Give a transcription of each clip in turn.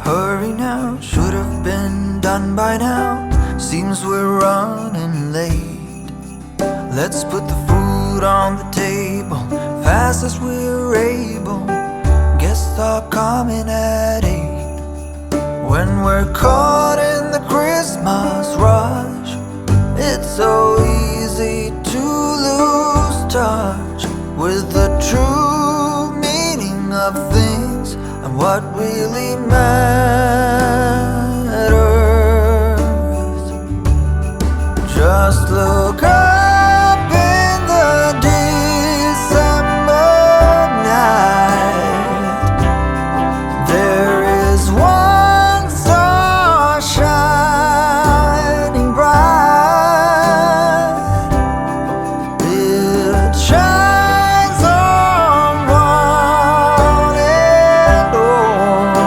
hurry now, should have been done by now. Seems we're running late. Let's put the food on the table, fast as we're able. Guests are coming at 8. When we're caught in the Christmas rush, it's so easy to lose touch with the true meaning of things and what really matters. Just look up in the December night. There is one star shining bright. It shines on one and all.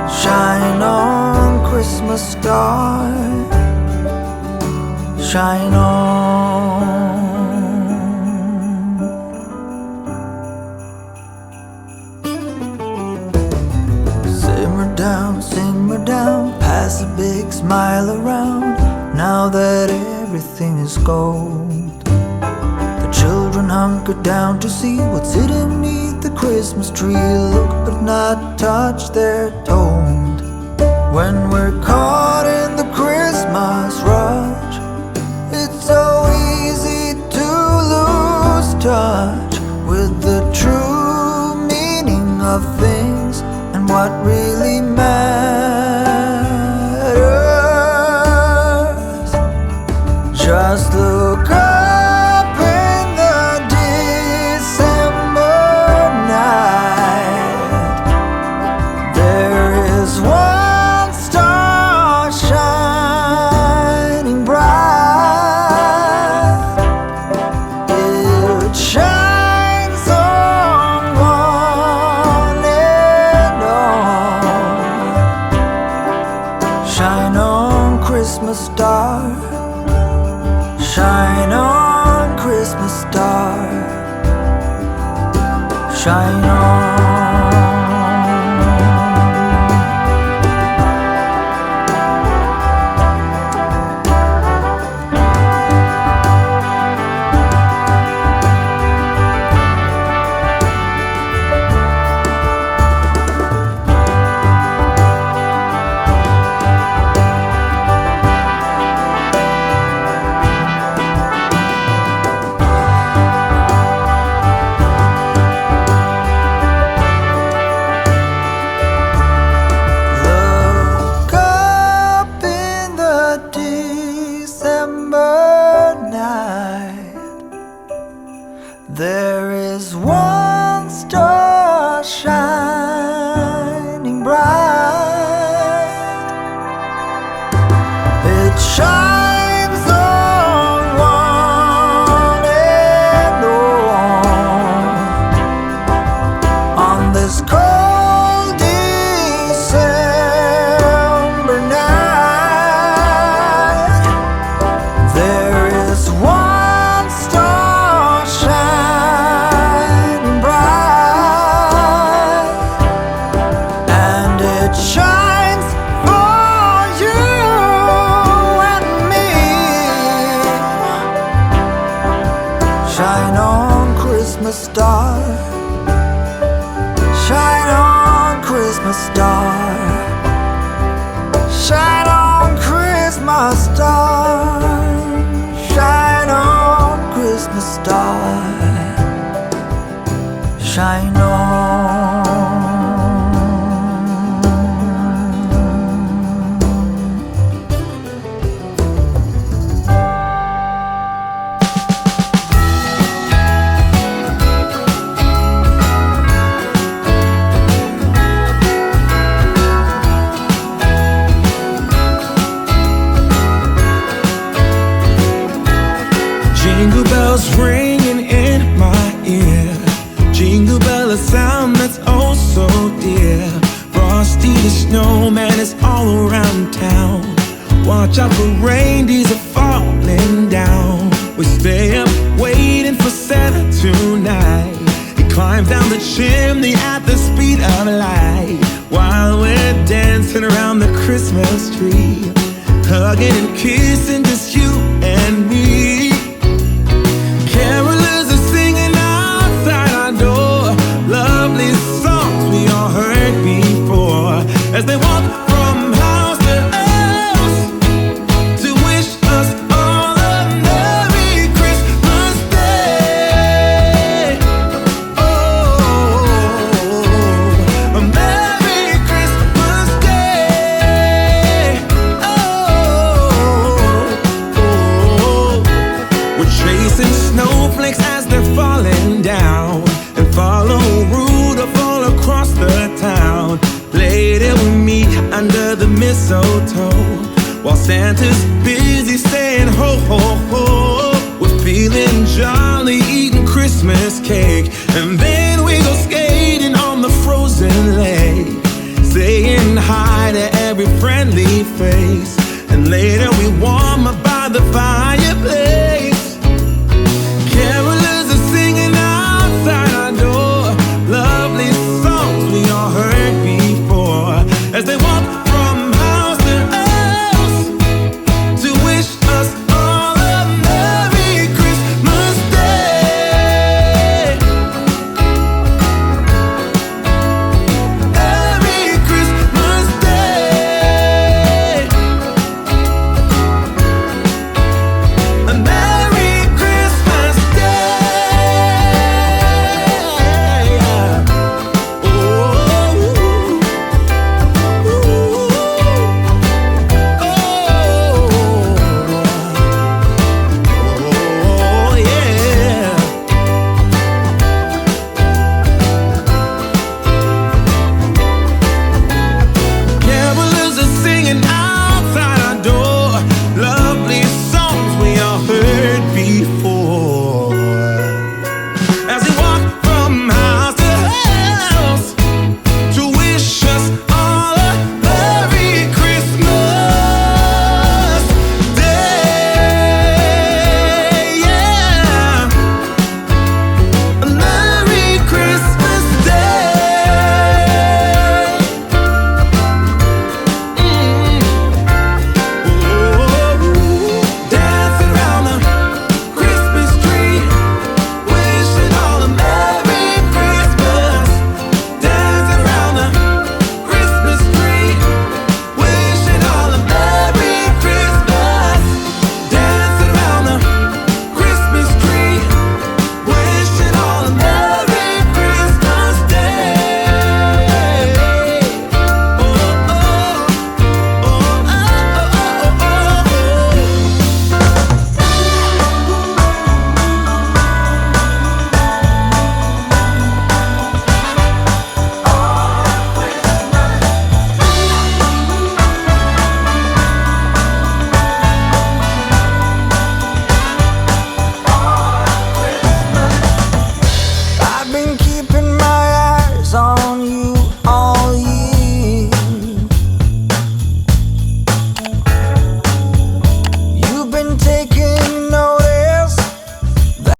Shine on, Christmas star. Shine on. Simmer down, pass a big smile around. Now that everything is gold, the children hunker down to see what's hidden beneath the Christmas tree. Look but not touch, they're told. When we're caught in the Christmas rush, it's so easy to lose touch with the true meaning of things and what really matters. Just look up in the December night. There is one star shining bright. It shines on one and all. Shine on, Christmas star. Shine on, Christmas star. Shine on. There is one star shining bright. It shines on one and all. On this cold December night, there is one star shining bright, and it shines for you and me. Shine on, Christmas star. Shine on, Christmas star. Shine on, Christmas star. Shine on, Christmas star. Shine on. Jingle bells ringing in my ear. Jingle bell, a sound that's oh so dear. Frosty the snowman is all around town. Watch out for reindeers are falling down. We stay up waiting for Santa tonight. He climbs down the chimney at the speed of light. while we're dancing around the Christmas tree, hugging and kissing just you and me. Carolers are singing outside our door, lovely songs we all heard before, as they walk from house to house to wish us all a Merry Christmas Day. Oh, a Merry Christmas Day. Oh, we're chasing snowflakes as they're falling down, and follow Rudolph all across the town. Later we meet under the mistletoe, while Santa's busy saying ho, ho, ho. We're feeling jolly, eating Christmas cake, and then we go skating on the frozen lake, saying hi to every friendly face. And later we walk